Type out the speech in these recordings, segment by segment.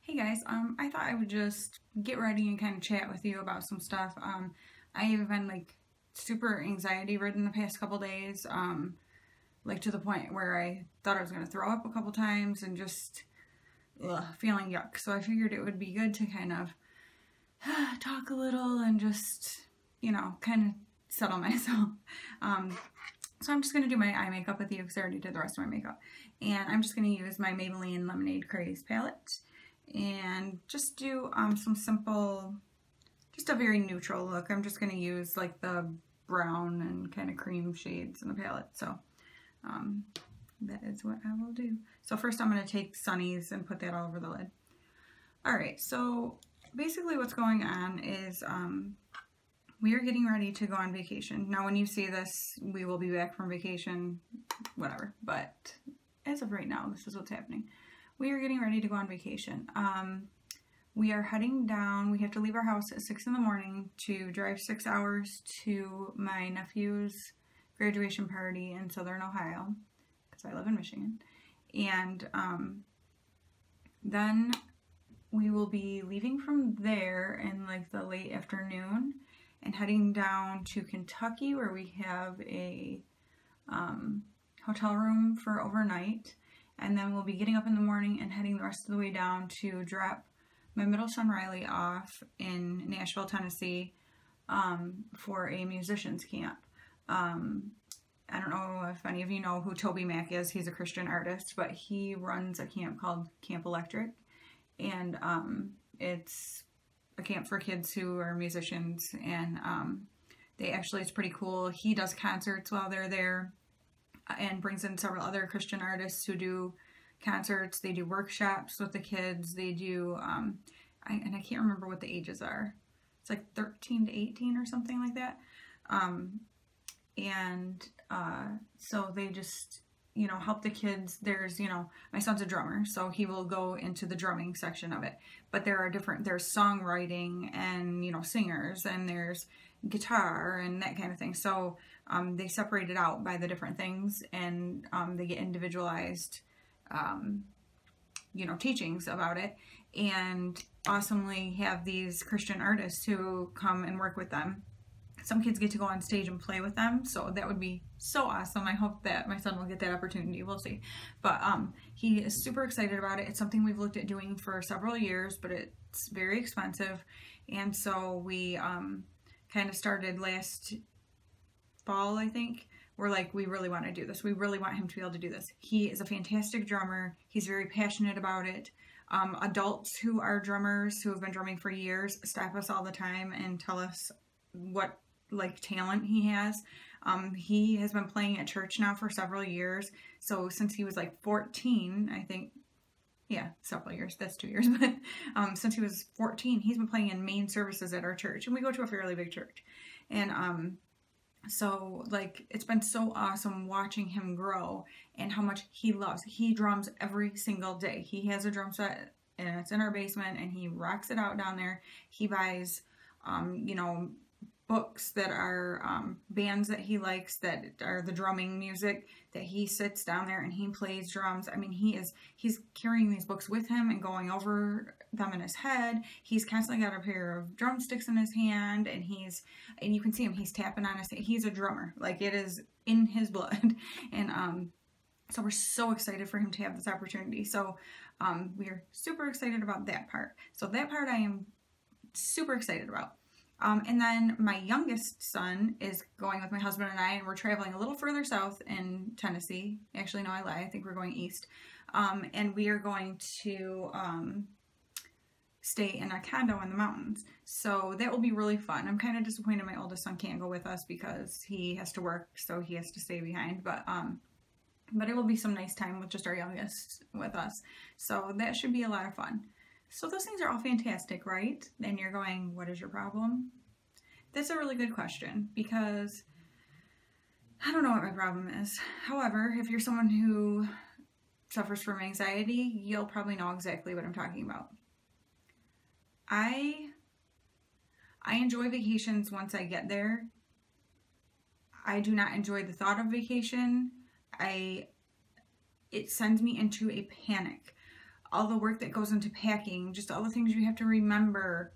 Hey guys, I thought I would just get ready and kind of chat with you about some stuff. I have been like super anxiety ridden the past couple days, like to the point where I thought I was gonna throw up a couple times and just feeling yuck. So I figured it would be good to kind of talk a little and just, kind of settle myself. Um, so I'm just gonna do my eye makeup with you because I already did the rest of my makeup, and I'm just gonna use my Maybelline Lemonade Craze palette and just do some simple, just a very neutral look. I'm just going to use like the brown and kind of cream shades in the palette. So that is what I will do. So first I'm going to take Sunny's and put that all over the lid. Alright, so basically what's going on is we are getting ready to go on vacation. Now when you see this, we will be back from vacation, whatever. But as of right now, this is what's happening. We are getting ready to go on vacation. We are heading down. We have to leave our house at 6 in the morning to drive 6 hours to my nephew's graduation party in Southern Ohio, because I live in Michigan. And then we will be leaving from there in like the late afternoon and heading down to Kentucky, where we have a hotel room for overnight. And then we'll be getting up in the morning and heading the rest of the way down to drop my middle son Riley off in Nashville, Tennessee, for a musicians camp. I don't know if any of you know who Toby Mac is. He's a Christian artist, but he runs a camp called Camp Electric, and it's a camp for kids who are musicians, and it's pretty cool. He does concerts while they're there, and brings in several other Christian artists who do concerts. They do workshops with the kids. They do, I can't remember what the ages are. It's like 13 to 18 or something like that. So they just, help the kids. There's, my son's a drummer, so he will go into the drumming section of it. But there's songwriting and, singers, and there's guitar and that kind of thing. So they separate it out by the different things, and they get individualized, teachings about it, and awesomely have these Christian artists who come and work with them. Some kids get to go on stage and play with them, so that would be so awesome. I hope that my son will get that opportunity. We'll see. But he is super excited about it. It's something we've looked at doing for several years, but it's very expensive. And so we kind of started last fall, I think. We're like, we really want to do this. We really want him to be able to do this. He is a fantastic drummer. He's very passionate about it. Adults who are drummers, who have been drumming for years, stop us all the time and tell us what talent he has. He has been playing at church now for several years. So since he was like 14, I think, yeah, several years, that's 2 years, but since he was 14, he's been playing in main services at our church, and we go to a fairly big church. And so it's been so awesome watching him grow and how much he loves. He drums every single day. He has a drum set, and it's in our basement, and he rocks it out down there. He buys books that are bands that he likes, that are the drumming music, that he sits down there and he plays drums. I mean, he's carrying these books with him and going over them in his head. He's constantly got a pair of drumsticks in his hand, and you can see him, he's tapping on his, he's a drummer. Like, it is in his blood. And so we're so excited for him to have this opportunity. So we're super excited about that part. So that part I am super excited about. And then my youngest son is going with my husband and I, and we're traveling a little further south in Tennessee. Actually, no, I lie. I think we're going east. And we are going to stay in a condo in the mountains. So that will be really fun. I'm kind of disappointed my oldest son can't go with us because he has to work, so he has to stay behind. But it will be some nice time with just our youngest with us. So that should be a lot of fun. So those things are all fantastic, right? And you're going, what is your problem? That's a really good question, because I don't know what my problem is. However, if you're someone who suffers from anxiety, you'll probably know exactly what I'm talking about. I enjoy vacations once I get there. I do not enjoy the thought of vacation. It sends me into a panic. all the work that goes into packing, just all the things you have to remember.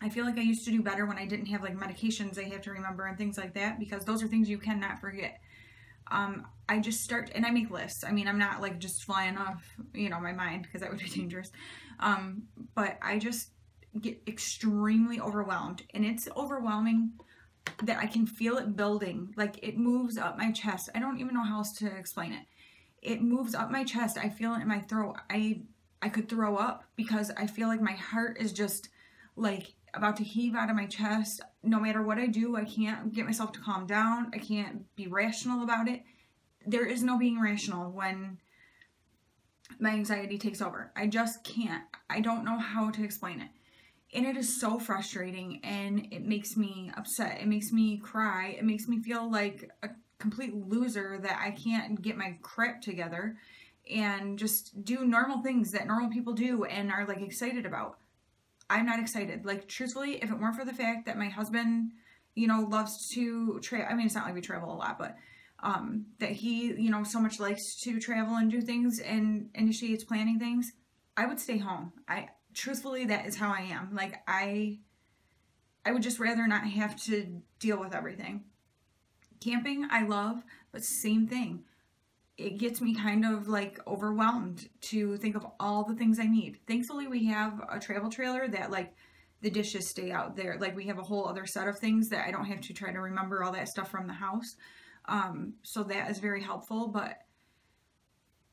I feel like I used to do better when I didn't have like medications I have to remember and things like that, because those are things you cannot forget. I just start, and I make lists. I mean, I'm not like just flying off, you know, my mind, because that would be dangerous. But I just get extremely overwhelmed, and it's overwhelming that I can feel it building. Like, it moves up my chest. I don't even know how else to explain it. It moves up my chest. I feel it in my throat. I could throw up, because I feel like my heart is just like about to heave out of my chest. No matter what I do, I can't get myself to calm down. I can't be rational about it. There is no being rational when my anxiety takes over. I just can't. I don't know how to explain it. And it is so frustrating, and it makes me upset. It makes me cry. It makes me feel like a complete loser that I can't get my crap together and just do normal things that normal people do and are like excited about. I'm not excited. Like, truthfully, if it weren't for the fact that my husband, you know, loves to travel. I mean, it's not like we travel a lot, but that he, you know, so much likes to travel and do things and initiates planning things, I would stay home. Truthfully, that is how I am. Like, I would just rather not have to deal with everything. Camping, I love, but same thing. It gets me kind of like overwhelmed to think of all the things I need. Thankfully, we have a travel trailer that like the dishes stay out there. Like, we have a whole other set of things that I don't have to try to remember all that stuff from the house. So that is very helpful, but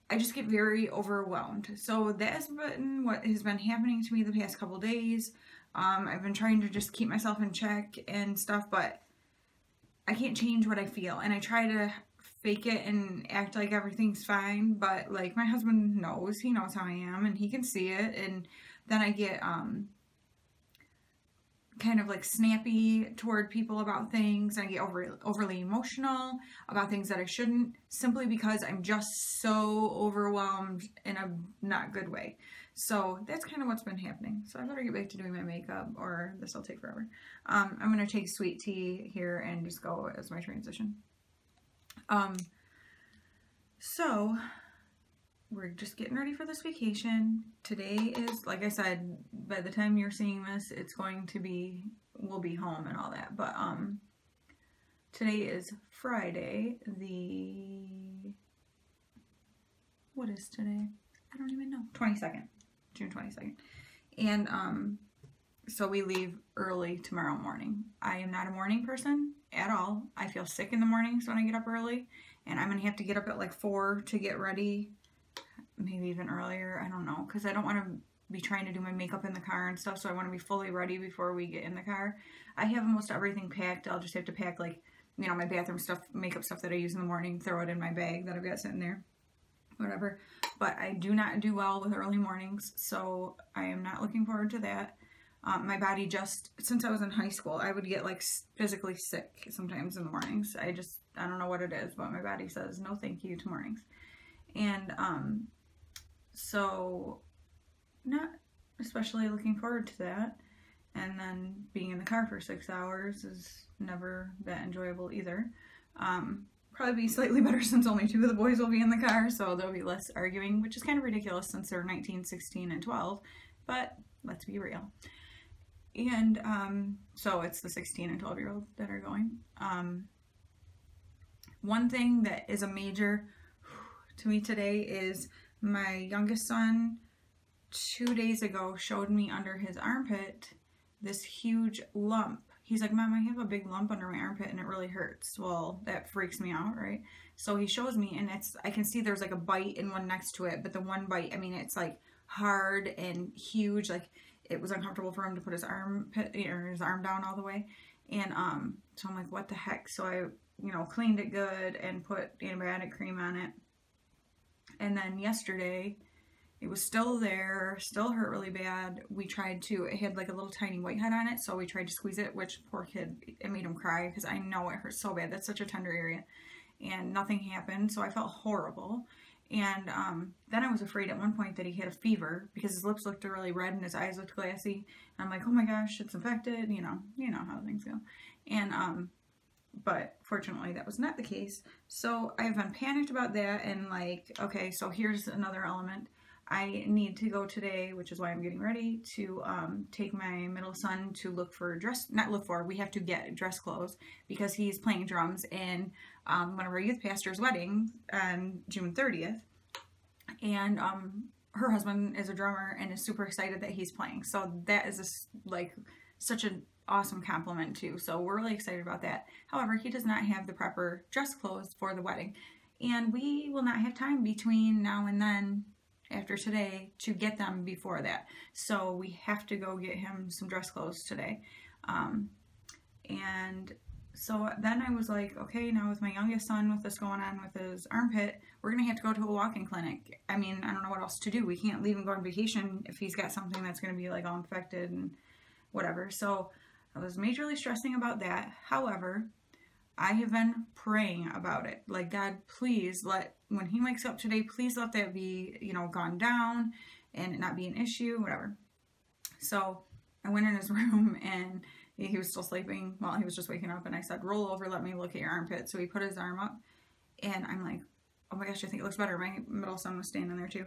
I just get very overwhelmed. So that has been what has been happening to me the past couple days. I've been trying to just keep myself in check and stuff, but I can't change what I feel. And I try to fake it and act like everything's fine, but like, my husband knows. He knows how I am, and he can see it. And then I get kind of like snappy toward people about things. I get overly emotional about things that I shouldn't, simply because I'm just so overwhelmed in a not good way. So that's kind of what's been happening. So I better get back to doing my makeup, or this will take forever. I'm going to take sweet tea here and just go as my transition. So we're just getting ready for this vacation. Today is, like I said, by the time you're seeing this, it's going to be, we'll be home and all that. But today is Friday, what is today? I don't even know. 22nd, June 22nd. And so we leave early tomorrow morning. I am not a morning person at all. I feel sick in the mornings when I get up early, and I'm going to have to get up at like 4 to get ready. Maybe even earlier, I don't know, because I don't want to be trying to do my makeup in the car and stuff, so I want to be fully ready before we get in the car. I have almost everything packed. I'll just have to pack, like, you know, my bathroom stuff, makeup stuff that I use in the morning, throw it in my bag that I've got sitting there, whatever. But I do not do well with early mornings, so I am not looking forward to that. My body just, since I was in high school, I would get like physically sick sometimes in the mornings. I don't know what it is, but my body says no thank you to mornings. And so not especially looking forward to that. And then being in the car for 6 hours is never that enjoyable either. Probably be slightly better since only 2 of the boys will be in the car, so there'll be less arguing, which is kind of ridiculous since they're 19, 16, and 12, but let's be real. And so it's the 16 and 12-year-olds that are going. One thing that is a major to me today is my youngest son 2 days ago showed me under his armpit this huge lump. He's like, Mom, I have a big lump under my armpit and it really hurts. Well, that freaks me out, right? So he shows me, and I can see there's like a bite and one next to it, but the one bite, I mean, it's like hard and huge. Like, it was uncomfortable for him to put his arm down all the way. And so I'm like, what the heck? So I, you know, cleaned it good and put antibiotic cream on it. And then yesterday, it was still there, still hurt really bad. We tried to, it had like a little tiny whitehead on it, so we tried to squeeze it, which poor kid, it made him cry because I know it hurts so bad. That's such a tender area. And nothing happened, so I felt horrible. And then I was afraid at one point that he had a fever because his lips looked really red and his eyes looked glassy. And I'm like, oh my gosh, it's infected, you know how things go. And but fortunately that was not the case. So I've been panicked about that, and like, okay, so here's another element. I need to go today, which is why I'm getting ready to take my middle son to look for we have to get dress clothes because he's playing drums in one of our youth pastor's weddings on June 30th. And her husband is a drummer and is super excited that he's playing. So that is such an awesome compliment too. So we're really excited about that. However, he does not have the proper dress clothes for the wedding. And we will not have time between now and then, after today, to get them before that. So we have to go get him some dress clothes today. And so then I was like, okay, now with my youngest son, with this going on with his armpit, we're going to have to go to a walk-in clinic. I mean, I don't know what else to do. We can't leave and go on vacation if he's got something that's going to be like all infected and whatever. So I was majorly stressing about that. However, I have been praying about it. Like, God, please when he wakes up today, please let that be, gone down and it not be an issue, whatever. So I went in his room and he was still sleeping. Well, he was just waking up, and I said, roll over, let me look at your armpit. So he put his arm up, and I'm like, oh my gosh, I think it looks better. My middle son was standing there too.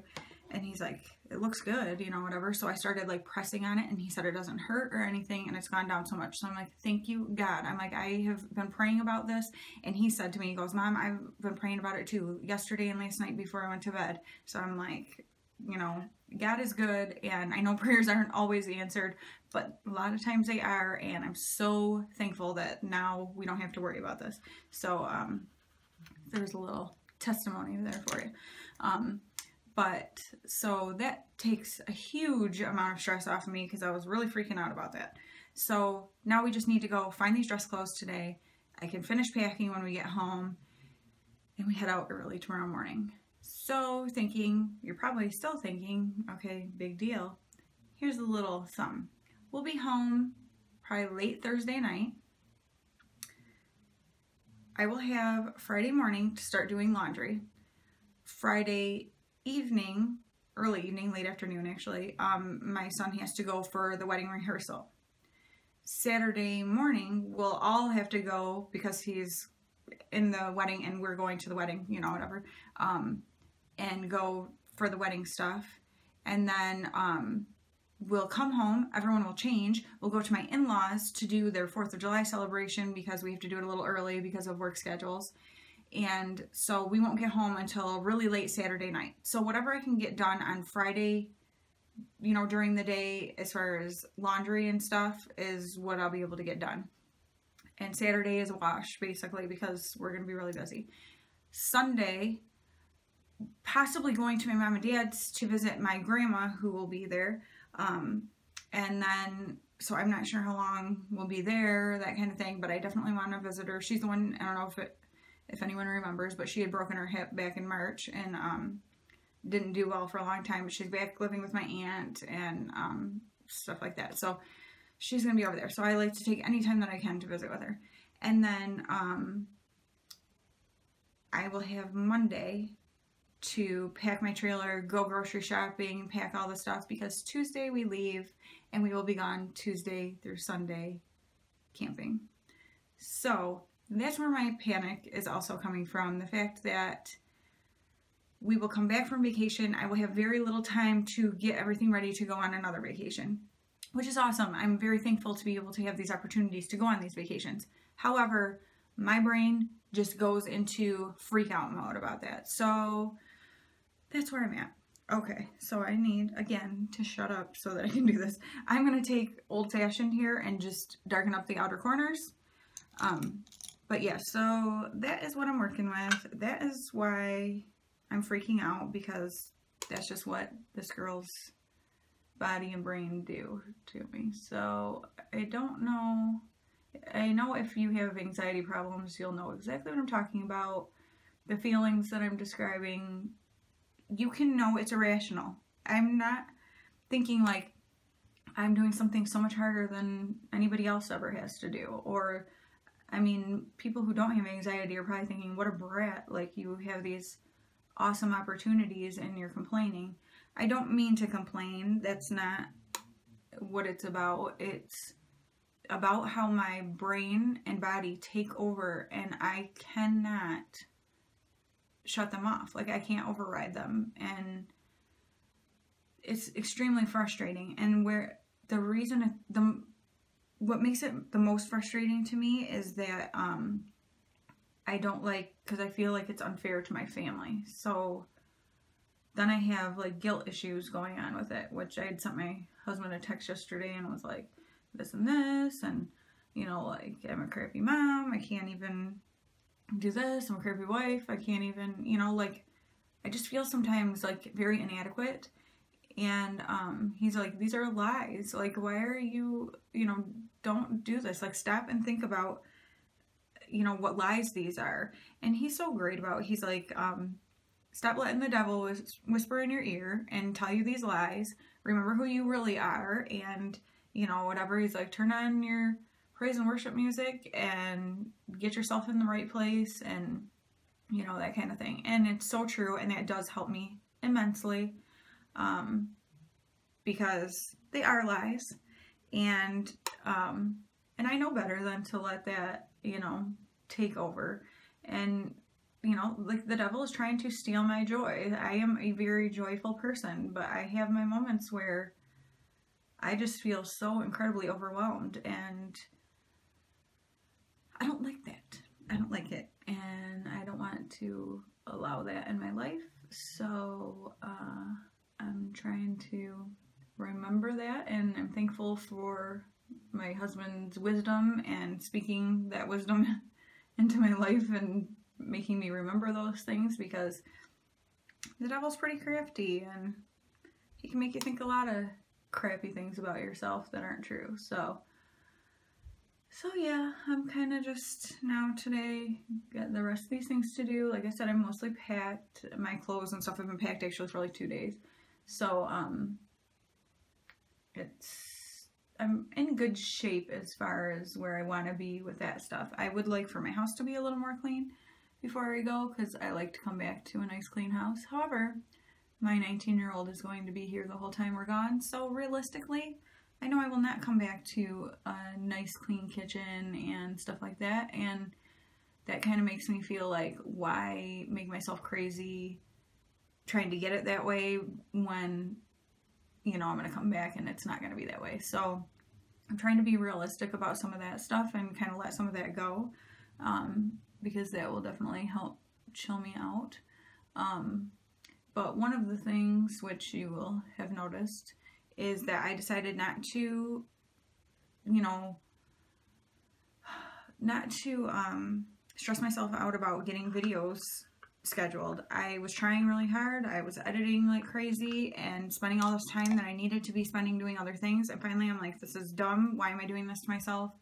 And he's like, it looks good, whatever. So I started like pressing on it, and he said it doesn't hurt or anything, and it's gone down so much. So I'm like, thank you, God. I'm like, I have been praying about this. And he said to me, he goes, Mom, I've been praying about it too, yesterday and last night before I went to bed. So I'm like, God is good, and I know prayers aren't always answered, but a lot of times they are, and I'm so thankful that now we don't have to worry about this. So there's a little testimony there for you. But so that takes a huge amount of stress off of me because I was really freaking out about that. So now we just need to go find these dress clothes today. I can finish packing when we get home, and we head out early tomorrow morning. So you're probably still thinking, okay, big deal. Here's a little something. We'll be home probably late Thursday night. I will have Friday morning to start doing laundry. Friday evening, early evening, late afternoon actually, my son has to go for the wedding rehearsal. Saturday morning, we'll all have to go because he's in the wedding and we're going to the wedding, whatever, and go for the wedding stuff. And then we'll come home, everyone will change, we'll go to my in-laws to do their 4th of July celebration because we have to do it a little early because of work schedules. And so we won't get home until really late Saturday night. So whatever I can get done on Friday, during the day as far as laundry and stuff is what I'll be able to get done. And Saturday is a wash, basically, because we're going to be really busy. Sunday, possibly going to my mom and dad's to visit my grandma, who will be there. And then, so I'm not sure how long we'll be there, that kind of thing, but I definitely want to visit her. She's the one, I don't know if anyone remembers, but she had broken her hip back in March and didn't do well for a long time. But she's back living with my aunt and stuff like that. So she's going to be over there. So I like to take any time that I can to visit with her. And then I will have Monday to pack my trailer, go grocery shopping, pack all the stuff, because Tuesday we leave and we will be gone Tuesday through Sunday camping. So that's where my panic is also coming from. The fact that we will come back from vacation. I will have very little time to get everything ready to go on another vacation, which is awesome. I'm very thankful to be able to have these opportunities to go on these vacations. However, my brain just goes into freak out mode about that. So that's where I'm at. Okay, so I need, again, to shut up so that I can do this. I'm going to take Old Fashioned here and just darken up the outer corners. But yeah, so that is what I'm working with. That is why I'm freaking out, because that's just what this girl's body and brain do to me. So I don't know. I know if you have anxiety problems, you'll know exactly what I'm talking about. The feelings that I'm describing, you can know it's irrational. I'm not thinking like I'm doing something so much harder than anybody else ever has to do. Or, I mean, people who don't have anxiety are probably thinking, what a brat, like you have these awesome opportunities and you're complaining. I don't mean to complain. That's not what it's about. It's about how my brain and body take over and I cannot shut them off. Like, I can't override them. And it's extremely frustrating. And where the reason, what makes it the most frustrating to me is that I don't like, because I feel like it's unfair to my family. So then I have like guilt issues going on with it, which I had sent my husband a text yesterday and was like this and this, and you know, like I'm a crappy mom, I can't even do this, I'm a crappy wife, I can't even, you know, like I just feel sometimes like very inadequate. And he's like, these are lies, like why are you, you know, don't do this, like stop and think about, you know, what lies these are. And he's so great about it. He's like, stop letting the devil whisper in your ear and tell you these lies. Remember who you really are, and you know, whatever. He's like, turn on your praise and worship music and get yourself in the right place, and you know, that kind of thing. And it's so true, and that does help me immensely, because they are lies, and I know better than to let that, you know, take over. And you know, like the devil is trying to steal my joy. I am a very joyful person, but I have my moments where I just feel so incredibly overwhelmed, and I don't like that. I don't like it, and I don't want to allow that in my life. So I'm trying to remember that, and I'm thankful for my husband's wisdom and speaking that wisdom into my life and making me remember those things, because the devil's pretty crafty and he can make you think a lot of crappy things about yourself that aren't true. So yeah, I'm kind of just now today got the rest of these things to do. Like I said, I'm mostly packed. My clothes and stuff have been packed actually for like 2 days. So I'm in good shape as far as where I want to be with that stuff. I would like for my house to be a little more clean before I go, because I like to come back to a nice clean house. However, my 19-year-old is going to be here the whole time we're gone, so realistically, I know I will not come back to a nice clean kitchen and stuff like that, and that kind of makes me feel like, why make myself crazy trying to get it that way when, you know, I'm going to come back and it's not going to be that way. So I'm trying to be realistic about some of that stuff and kind of let some of that go, because that will definitely help chill me out. But one of the things which you will have noticed is that I decided not to, you know, stress myself out about getting videos scheduled. I was trying really hard. I was editing like crazy and spending all this time that I needed to be spending doing other things. And finally I'm like, this is dumb. Why am I doing this to myself?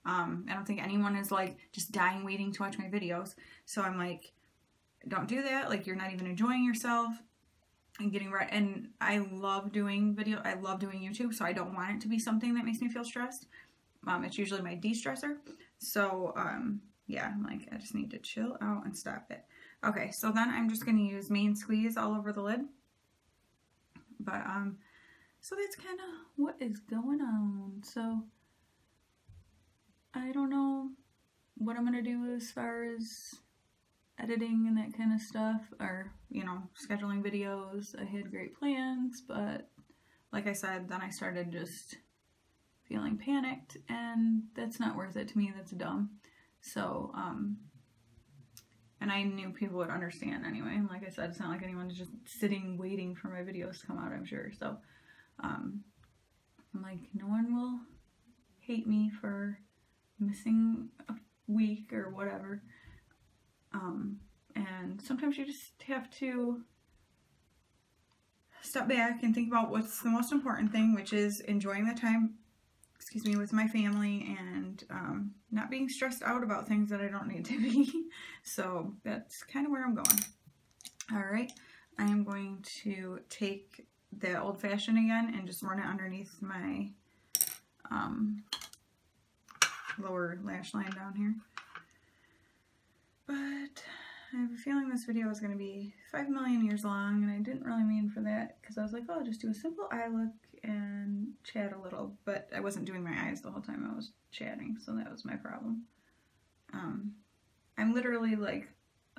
I don't think anyone is like just dying waiting to watch my videos. So I'm like, don't do that. Like, you're not even enjoying yourself and getting right. And I love doing video. I love doing YouTube. So I don't want it to be something that makes me feel stressed. It's usually my de-stressor. So, yeah, I'm like, I just need to chill out and stop it. Okay. So then I'm just going to use main squeeze all over the lid. But, so that's kind of what is going on. So I don't know what I'm going to do as far as editing and that kind of stuff, or, you know, scheduling videos. I had great plans, but like I said, then I started just feeling panicked, and that's not worth it to me. That's dumb. So, and I knew people would understand anyway. And like I said, it's not like anyone's just sitting waiting for my videos to come out, I'm sure. So, I'm like, no one will hate me for missing a week or whatever. And sometimes you just have to step back and think about what's the most important thing, which is enjoying the time, with my family, and not being stressed out about things that I don't need to be. So that's kind of where I'm going. All right, I am going to take the old fashioned again and just run it underneath my lower lash line down here. But I have a feeling this video is going to be 5 million years long, and I didn't really mean for that, because I was like, oh, I'll just do a simple eye look and chat a little, but I wasn't doing my eyes the whole time I was chatting, so that was my problem. I'm literally like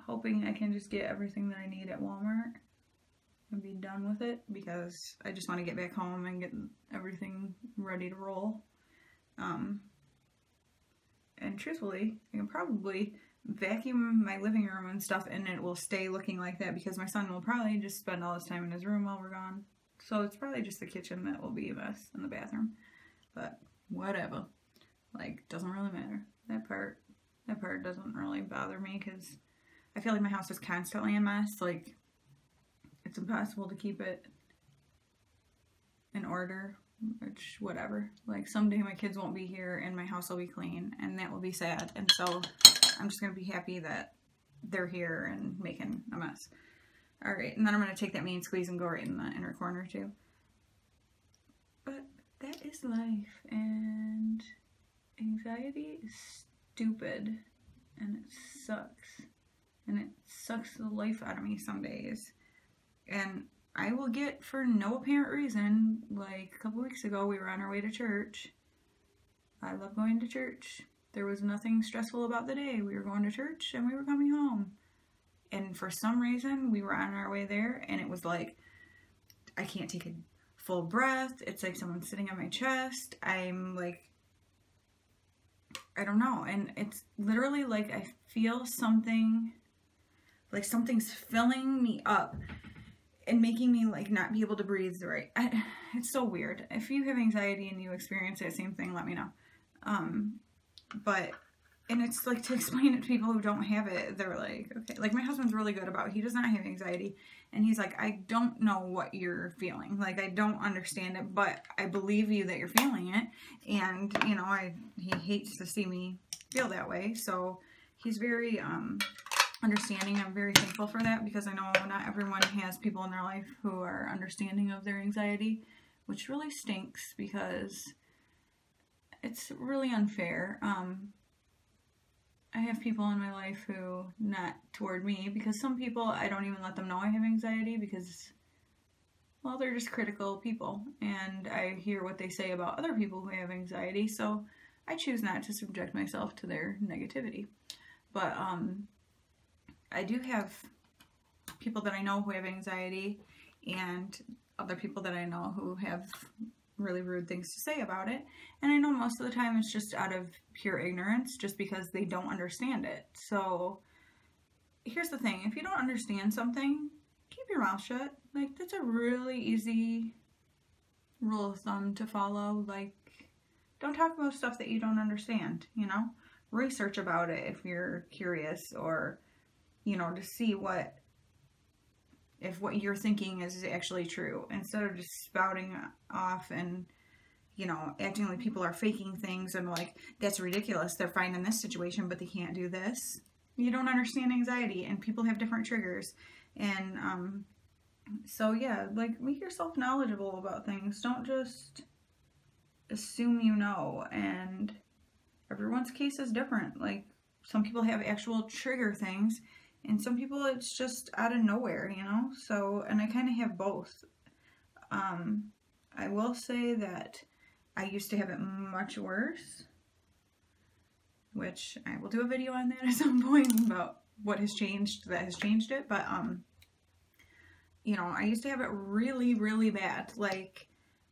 hoping I can just get everything that I need at Walmart and be done with it, because I just want to get back home and get everything ready to roll. And truthfully, I can probably vacuum my living room and stuff, and it will stay looking like that, because my son will probably just spend all his time in his room while we're gone. So it's probably just the kitchen that will be a mess, in the bathroom. But whatever. Like, doesn't really matter. That part doesn't really bother me, because I feel like my house is constantly a mess. Like, it's impossible to keep it in order, which, whatever. Like, someday my kids won't be here and my house will be clean, and that will be sad. And so I'm just going to be happy that they're here and making a mess. Alright, and then I'm going to take that mean squeeze and go right in the inner corner too. But that is life, and anxiety is stupid, and it sucks. And it sucks the life out of me some days. And I will get, for no apparent reason, like a couple weeks ago, we were on our way to church. I love going to church. There was nothing stressful about the day. We were going to church and we were coming home. And for some reason, we were on our way there, and it was like, I can't take a full breath. It's like someone's sitting on my chest. I'm like, I don't know. And it's literally like I feel something, like something's filling me up and making me like not be able to breathe right. It's so weird. If you have anxiety and you experience that same thing, let me know. And it's like, to explain it to people who don't have it, they're like, okay, like my husband's really good about, he does not have anxiety, and he's like, I don't know what you're feeling, like I don't understand it, but I believe you that you're feeling it, and you know, he hates to see me feel that way, so he's very understanding. I'm very thankful for that, because I know not everyone has people in their life who are understanding of their anxiety, which really stinks, because it's really unfair. I have people in my life who, not toward me, because some people, I don't even let them know I have anxiety, because, well, they're just critical people, and I hear what they say about other people who have anxiety, so I choose not to subject myself to their negativity. But I do have people that I know who have anxiety, and other people that I know who have really rude things to say about it, and I know most of the time it's just out of pure ignorance, just because they don't understand it. So here's the thing, if you don't understand something, keep your mouth shut. Like, that's a really easy rule of thumb to follow. Like, don't talk about stuff that you don't understand, you know? Research about it if you're curious, or, you know, to see if what you're thinking is actually true, instead of just spouting off and, you know, acting like people are faking things and like, that's ridiculous, they're fine in this situation, but they can't do this. You don't understand anxiety, and people have different triggers. And so yeah, like, make yourself knowledgeable about things. Don't just assume you know, and everyone's case is different. Like, some people have actual trigger things, and some people it's just out of nowhere, you know? So, and I kind of have both. I will say that I used to have it much worse, which I will do a video on that at some point about what has changed that has changed it. But, you know, I used to have it really, really bad. Like,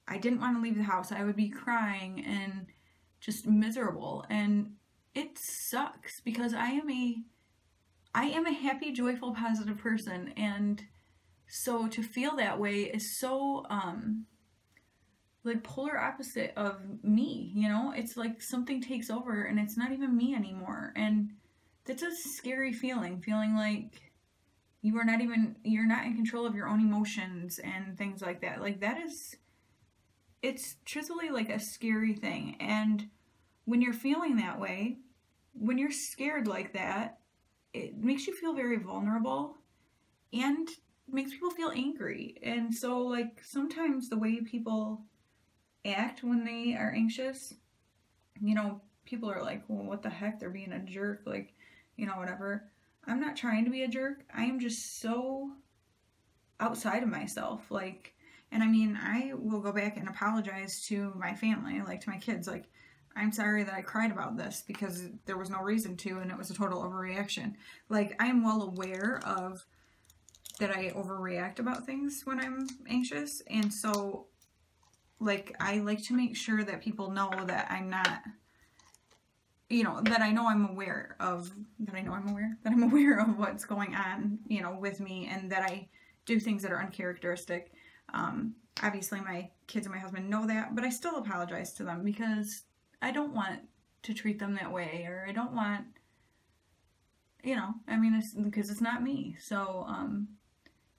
I didn't want to leave the house. I would be crying and just miserable. And it sucks, because I am a happy, joyful, positive person, and so to feel that way is so, like, polar opposite of me, you know? It's like something takes over, and it's not even me anymore, and that's a scary feeling like you're not in control of your own emotions and things like that. Like, it's truthfully, like, a scary thing, and when you're feeling that way, when you're scared like that, it makes you feel very vulnerable, and makes people feel angry. And so, like, sometimes the way people act when they are anxious, you know, people are like, well, what the heck, they're being a jerk, like, you know, whatever. I'm not trying to be a jerk. I am just so outside of myself. Like, and I mean, I will go back and apologize to my family, like to my kids, like, I'm sorry that I cried about this, because there was no reason to, and it was a total overreaction. Like, I am well aware of that I overreact about things when I'm anxious. And so, like, I like to make sure that people know that I'm not, you know, that I know I'm aware of, that I'm aware of what's going on, you know, with me, and that I do things that are uncharacteristic. Obviously my kids and my husband know that, but I still apologize to them because I don't want to treat them that way, or I don't want, you know, I mean, it's because it's not me. So,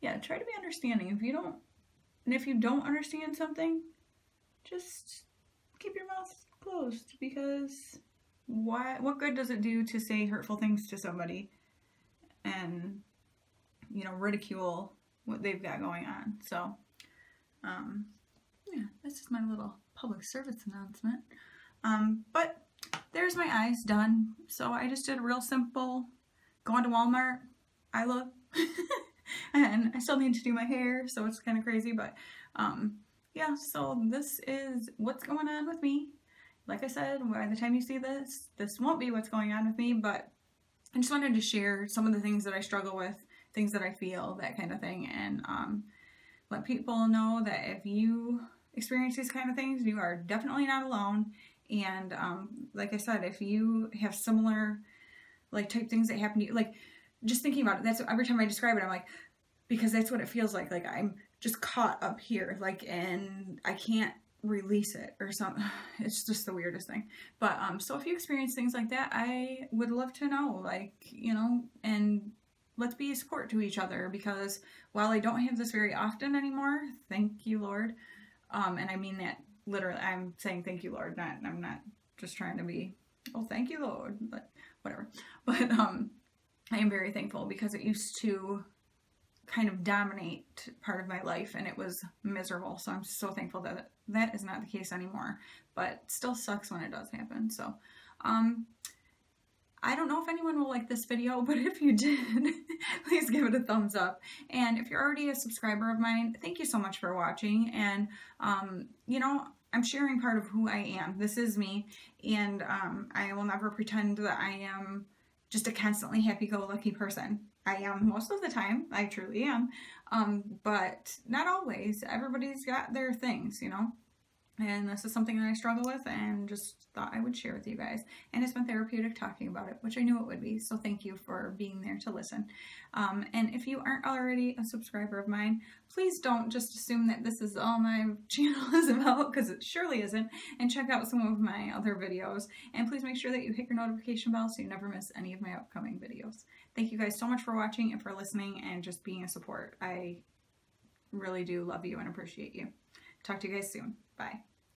yeah, try to be understanding. If you don't understand something, just keep your mouth closed, because what good does it do to say hurtful things to somebody and, you know, ridicule what they've got going on? So, yeah, that's just my little public service announcement. But there's my eyes done. So I just did a real simple, going to Walmart, eye look, and I still need to do my hair, so it's kind of crazy, but, yeah, so this is what's going on with me. Like I said, by the time you see this, this won't be what's going on with me, but I just wanted to share some of the things that I struggle with, things that I feel, that kind of thing, and let people know that if you experience these kind of things, you are definitely not alone. And like I said, if you have similar like type things that happen to you, like just thinking about it, that's every time I describe it, I'm like, because that's what it feels like I'm just caught up here, like, and I can't release it or something. It's just the weirdest thing. But so if you experience things like that, I would love to know, like, you know, and let's be a support to each other, because while I don't have this very often anymore, thank you, Lord, and I mean that literally, I'm saying thank you, Lord, I'm not just trying to be, oh, thank you, Lord, but whatever. But I am very thankful, because it used to kind of dominate part of my life and it was miserable. So I'm so thankful that that is not the case anymore, but still sucks when it does happen. So I don't know if anyone will like this video, but if you did, please give it a thumbs up. And if you're already a subscriber of mine, thank you so much for watching. And, you know, I'm sharing part of who I am. This is me. And I will never pretend that I am just a constantly happy-go-lucky person. I am most of the time. I truly am. But not always. Everybody's got their things, you know. And this is something that I struggle with, and just thought I would share with you guys. And it's been therapeutic talking about it, which I knew it would be. So thank you for being there to listen. And if you aren't already a subscriber of mine, please don't just assume that this is all my channel is about, because it surely isn't. And check out some of my other videos. And please make sure that you hit your notification bell so you never miss any of my upcoming videos. Thank you guys so much for watching and for listening and just being a support. I really do love you and appreciate you. Talk to you guys soon. Bye.